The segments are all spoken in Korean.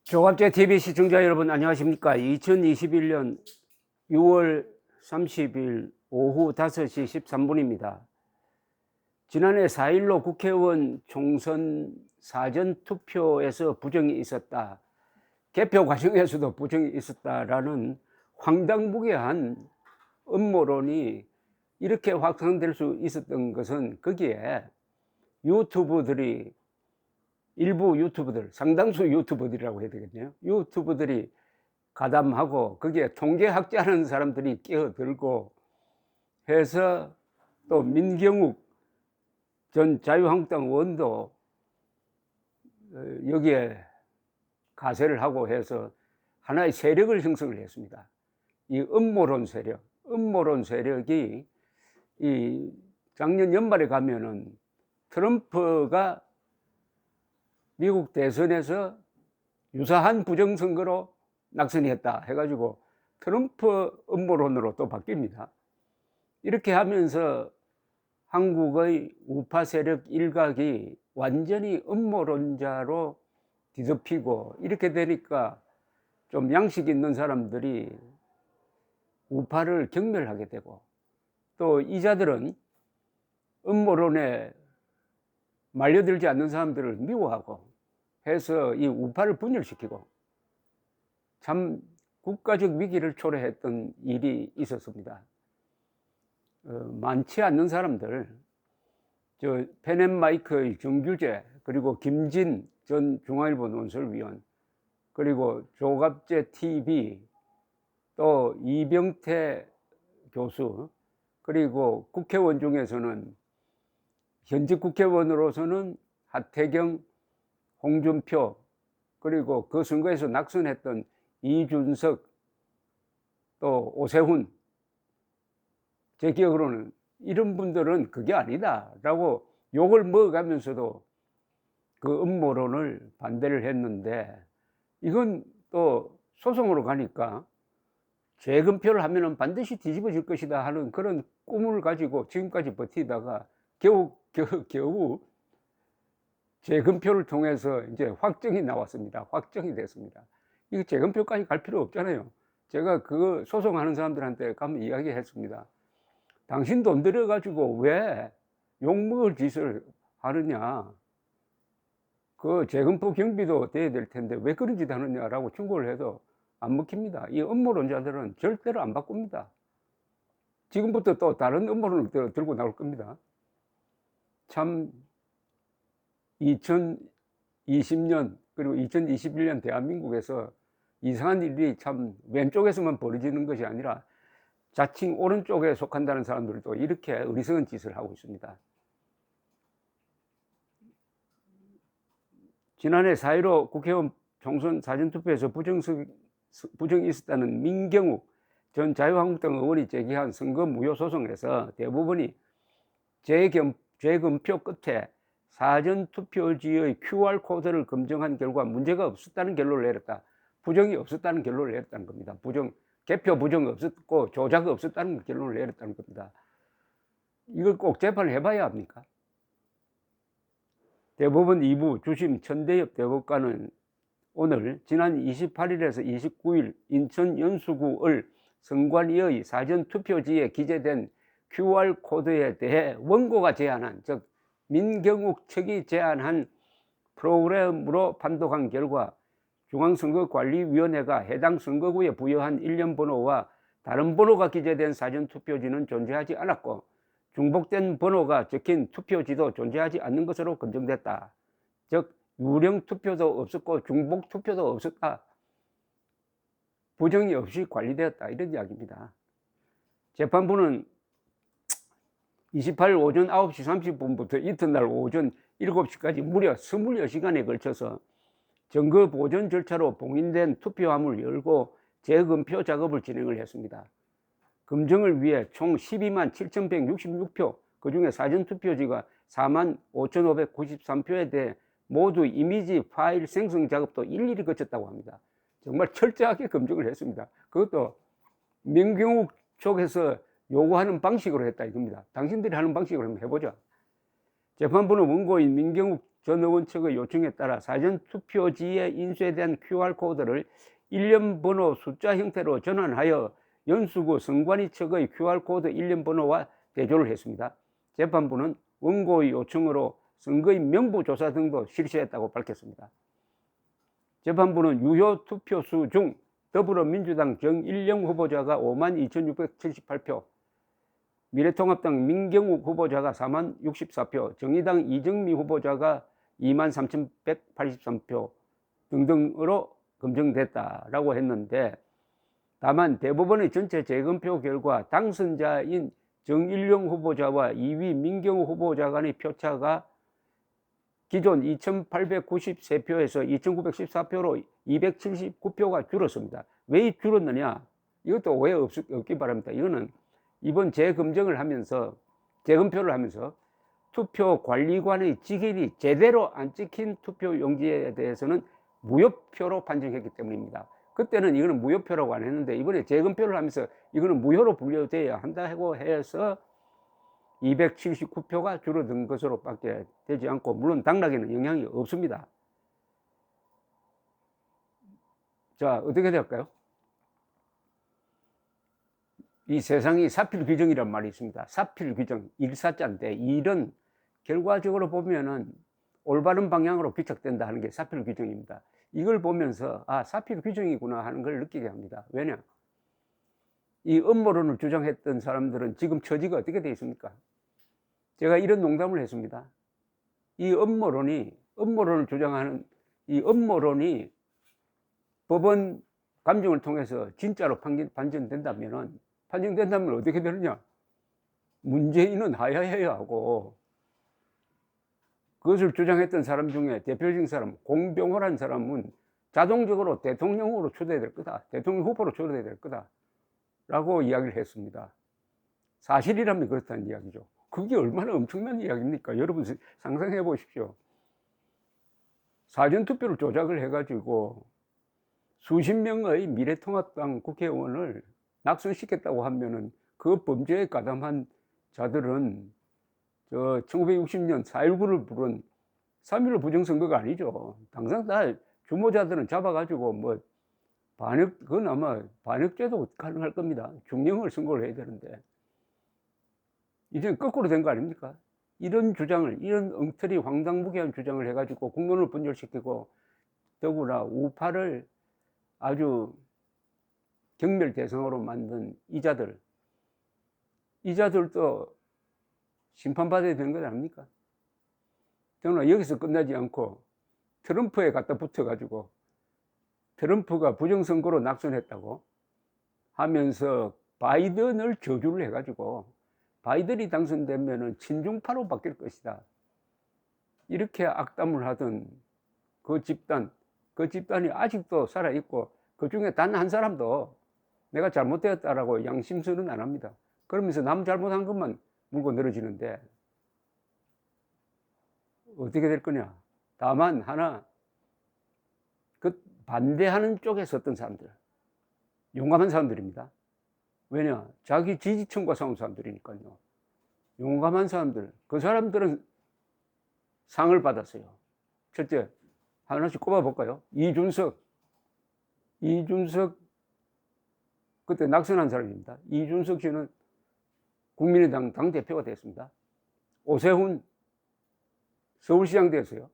조갑제 TV 시청자 여러분 안녕하십니까? 2021년 6월 30일 오후 5시 13분입니다. 지난해 4.15 국회의원 총선 사전투표에서 부정이 있었다. 개표 과정에서도 부정이 있었다라는 황당무계한 음모론이 이렇게 확산될 수 있었던 것은 거기에 유튜브들이 일부 유튜버들, 상당수 유튜버들이라고 해야 되겠네요. 유튜버들이 가담하고 거기에 통계학자라는 사람들이 끼어들고 해서 또 민경욱 전 자유한국당 의원도 여기에 가세를 하고 해서 하나의 세력을 형성을 했습니다. 이 음모론 세력이 이 작년 연말에 가면은 트럼프가 미국 대선에서 유사한 부정선거로 낙선이 했다 해가지고 트럼프 음모론으로 또 바뀝니다. 이렇게 하면서 한국의 우파 세력 일각이 완전히 음모론자로 뒤덮이고 이렇게 되니까 좀 양식 있는 사람들이 우파를 경멸하게 되고 또 이자들은 음모론에 말려들지 않는 사람들을 미워하고 해서 이 우파를 분열시키고 참 국가적 위기를 초래했던 일이 있었습니다. 많지 않는 사람들, 펜앤마이크의 정규재, 그리고 김진 전 중앙일보 논설위원, 그리고 조갑제 TV, 또 이병태 교수, 그리고 국회의원 중에서는 현직 국회의원으로서는 하태경, 홍준표, 그리고 그 선거에서 낙선했던 이준석, 또 오세훈, 제 기억으로는 이런 분들은 그게 아니다 라고 욕을 먹어가면서도 그 음모론을 반대를 했는데, 이건 또 소송으로 가니까 재검표를 하면은 반드시 뒤집어질 것이다 하는 그런 꿈을 가지고 지금까지 버티다가 겨우 재검표를 통해서 이제 확정이 나왔습니다. 확정이 됐습니다. 이거 재검표까지 갈 필요 없잖아요. 제가 그 소송하는 사람들한테 가면 이야기했습니다. 당신 돈 들여가지고 왜 욕먹을 짓을 하느냐. 그 재검표 경비도 돼야 될 텐데 왜 그런 짓 하느냐라고 충고를 해도 안 먹힙니다. 이 음모론자들은 절대로 안 바꿉니다. 지금부터 또 다른 음모론을 들고 나올 겁니다. 참 2020년 그리고 2021년 대한민국에서 이상한 일이 참 왼쪽에서만 벌어지는 것이 아니라 자칭 오른쪽에 속한다는 사람들도 이렇게 어리석은 짓을 하고 있습니다. 지난해 4.15 국회의원 총선 사전투표에서 부정이 있었다는 민경욱 전 자유한국당 의원이 제기한 선거 무효 소송에서 대부분이 재검표 끝에 사전투표지의 QR코드를 검증한 결과 문제가 없었다는 결론을 내렸다. 부정이 없었다는 결론을 내렸다는 겁니다. 개표 부정이 없었고 조작이 없었다는 결론을 내렸다는 겁니다. 이걸 꼭 재판을 해봐야 합니까? 대법원 2부 주심 천대엽 대법관은 오늘 지난 28일에서 29일 인천 연수구을 선관위의 사전투표지에 기재된 QR코드에 대해 원고가 제안한, 즉 민경욱 측이 제안한 프로그램으로 판독한 결과 중앙선거관리위원회가 해당 선거구에 부여한 일련 번호와 다른 번호가 기재된 사전투표지는 존재하지 않았고 중복된 번호가 적힌 투표지도 존재하지 않는 것으로 검증됐다. 즉 유령 투표도 없었고 중복 투표도 없었다. 부정이 없이 관리되었다. 이런 이야기입니다. 재판부는 28일 오전 9시 30분부터 이튿날 오전 7시까지 무려 20여 시간에 걸쳐서 증거 보존 절차로 봉인된 투표함을 열고 재검표 작업을 진행을 했습니다. 검증을 위해 총 12만 7,166표, 그중에 사전투표지가 4만 5,593표에 대해 모두 이미지 파일 생성 작업도 일일이 거쳤다고 합니다. 정말 철저하게 검증을 했습니다. 그것도 민경욱 쪽에서 요구하는 방식으로 했다 이겁니다. 당신들이 하는 방식으로 한번 해보자. 재판부는 원고인 민경욱 전 의원 측의 요청에 따라 사전투표지에 인쇄된 QR코드를 일련 번호 숫자 형태로 전환하여 연수구 선관위 측의 QR코드 일련 번호와 대조를 했습니다. 재판부는 원고의 요청으로 선거인 명부 조사 등도 실시했다고 밝혔습니다. 재판부는 유효 투표수 중 더불어민주당 정일영 후보자가 52,678표, 미래통합당 민경욱 후보자가 40,064표, 정의당 이정미 후보자가 23,183표 등등으로 검증됐다라고 했는데, 다만 대법원의 전체 재검표 결과 당선자인 정일영 후보자와 2위 민경욱 후보자 간의 표차가 기존 2,893표에서 2,914표로 279표가 줄었습니다. 왜 줄었느냐? 이것도 오해 없기 바랍니다. 이거는 이번 재검증을 하면서, 재검표를 하면서 투표관리관의 직인이 제대로 안 찍힌 투표용지에 대해서는 무효표로 판정했기 때문입니다. 그때는 이거는 무효표라고 안 했는데, 이번에 재검표를 하면서 이거는 무효로 분류되어야 한다고 해서 279표가 줄어든 것으로 밖에 되지 않고, 물론 당락에는 영향이 없습니다. 자, 어떻게 될까요? 이 세상이 사필규정이란 말이 있습니다. 사필규정, 일사자인데, 일은 결과적으로 보면은 올바른 방향으로 귀착된다 하는 게 사필규정입니다. 이걸 보면서 아, 사필규정이구나 하는 걸 느끼게 합니다. 왜냐? 이 음모론을 주장했던 사람들은 지금 처지가 어떻게 되어 있습니까? 제가 이런 농담을 했습니다. 이 음모론을 주장하는 이 음모론이 법원 감정을 통해서 진짜로 판정된다면 어떻게 되느냐? 문재인은 하야해야 하고, 그것을 주장했던 사람 중에 대표적인 사람, 공병호라는 사람은 자동적으로 대통령으로 초대될 거다. 대통령 후보로 초대될 거다. 라고 이야기를 했습니다. 사실이라면 그렇다는 이야기죠. 그게 얼마나 엄청난 이야기입니까? 여러분 상상해 보십시오. 사전투표를 조작을 해가지고 수십 명의 미래통합당 국회의원을 낙선시켰다고 하면은 그 범죄에 가담한 자들은 1960년 4.19를 부른 3.15 부정선거가 아니죠. 당장 다 주모자들은 잡아가지고 그건 아마 반역죄도 가능할 겁니다. 중형을 선고를 해야 되는데. 이제는 거꾸로 된 거 아닙니까? 이런 엉터리 황당무계한 주장을 해가지고 국론을 분열시키고, 더구나 우파를 아주 경멸 대상으로 만든 이자들도 심판받아야 되는 것 아닙니까? 더구나 여기서 끝나지 않고 트럼프에 갖다 붙어가지고 트럼프가 부정선거로 낙선했다고 하면서 바이든을 저주를 해가지고 바이든이 당선되면은 친중파로 바뀔 것이다. 이렇게 악담을 하던 그 집단이 아직도 살아있고, 그 중에 단 한 사람도 내가 잘못되었다라고 양심선언 안 합니다. 그러면서 남 잘못한 것만 물고 늘어지는데 어떻게 될 거냐? 다만 하나, 그 반대하는 쪽에 섰던 사람들, 용감한 사람들입니다. 왜냐? 자기 지지층과 싸운 사람들이니까요. 용감한 사람들, 그 사람들은 상을 받았어요. 첫째, 하나씩 꼽아볼까요? 이준석 그때 낙선한 사람입니다. 이준석 씨는 국민의당 당대표가 됐습니다. 오세훈 서울시장 됐어요.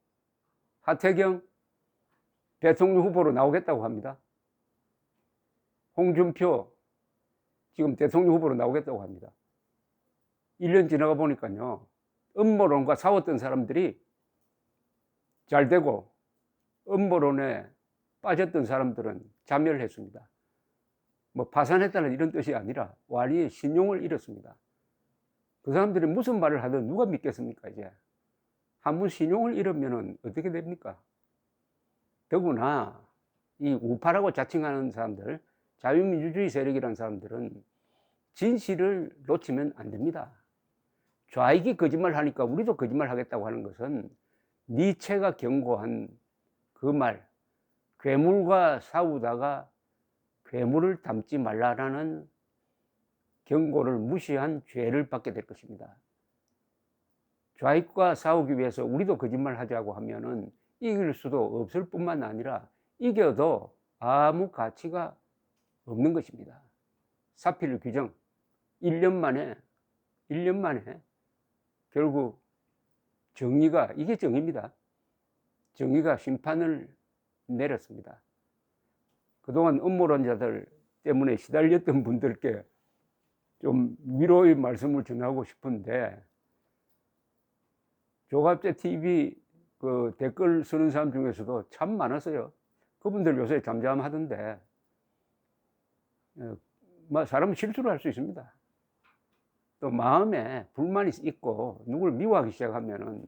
하태경 대통령 후보로 나오겠다고 합니다. 홍준표 지금 대통령 후보로 나오겠다고 합니다. 1년 지나가 보니까요, 음모론과 싸웠던 사람들이 잘 되고, 음모론에 빠졌던 사람들은 자멸을 했습니다. 파산했다는 이런 뜻이 아니라 완전히 신용을 잃었습니다. 그 사람들이 무슨 말을 하든 누가 믿겠습니까? 이제 한번 신용을 잃으면 어떻게 됩니까? 더구나 이 우파라고 자칭하는 사람들, 자유민주주의 세력이라는 사람들은 진실을 놓치면 안 됩니다. 좌익이 거짓말 하니까 우리도 거짓말 하겠다고 하는 것은 니체가 경고한 그 말, 괴물과 싸우다가 괴물을 닮지 말라라는 경고를 무시한 죄를 받게 될 것입니다. 좌익과 싸우기 위해서 우리도 거짓말 하자고 하면은 이길 수도 없을 뿐만 아니라 이겨도 아무 가치가 없는 것입니다. 사필 규정 1년 만에 결국 정의가, 이게 정의입니다. 정의가 심판을 내렸습니다. 그동안 음모론자들 때문에 시달렸던 분들께 좀 위로의 말씀을 전하고 싶은데, 조갑제 TV 그 댓글 쓰는 사람 중에서도 참 많았어요. 그분들 요새 잠잠하던데, 사람은 실수를 할 수 있습니다. 또 마음에 불만이 있고 누굴 미워하기 시작하면은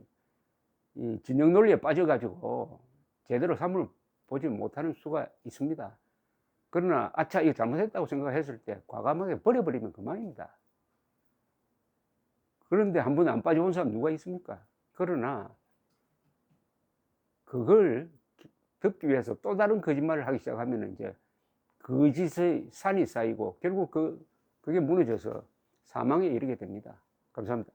이 진영 논리에 빠져가지고 제대로 삶을 보지 못하는 수가 있습니다. 그러나 아차 이거 잘못했다고 생각했을 때 과감하게 버려버리면 그만입니다. 그런데 한 번 안 빠져온 사람 누가 있습니까? 그러나 그걸 듣기 위해서 또 다른 거짓말을 하기 시작하면 이제 거짓의 산이 쌓이고 결국 그게 무너져서 사망에 이르게 됩니다. 감사합니다.